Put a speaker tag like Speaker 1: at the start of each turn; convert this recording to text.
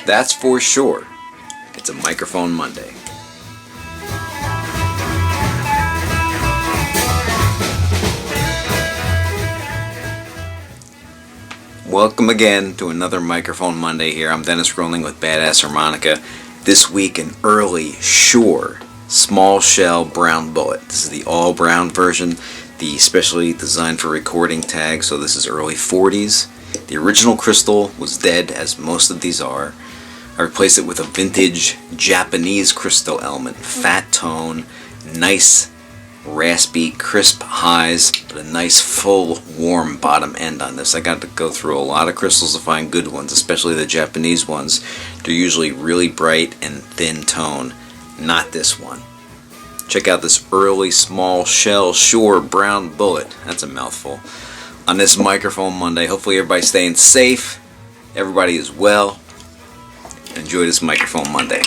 Speaker 1: That's for sure. It's a Microphone Monday. Welcome again to another Microphone Monday here. I'm Dennis Groening with Badass Harmonica. This week an early Shure small shell brown bullet. This is the all brown version, the specially designed for recording tag, so this is early 40s. The original crystal was dead, as most of these are. I replaced it with a vintage Japanese crystal element, fat tone, nice raspy, crisp highs, but a nice full warm bottom end on this. I got to go through a lot of crystals to find good ones, especially the Japanese ones. They're usually really bright and thin tone. Not this one. Check out this early small shell Shure brown bullet. That's a mouthful. On this Microphone Monday, hopefully everybody's staying safe, everybody is well. Enjoy this Microphone Monday.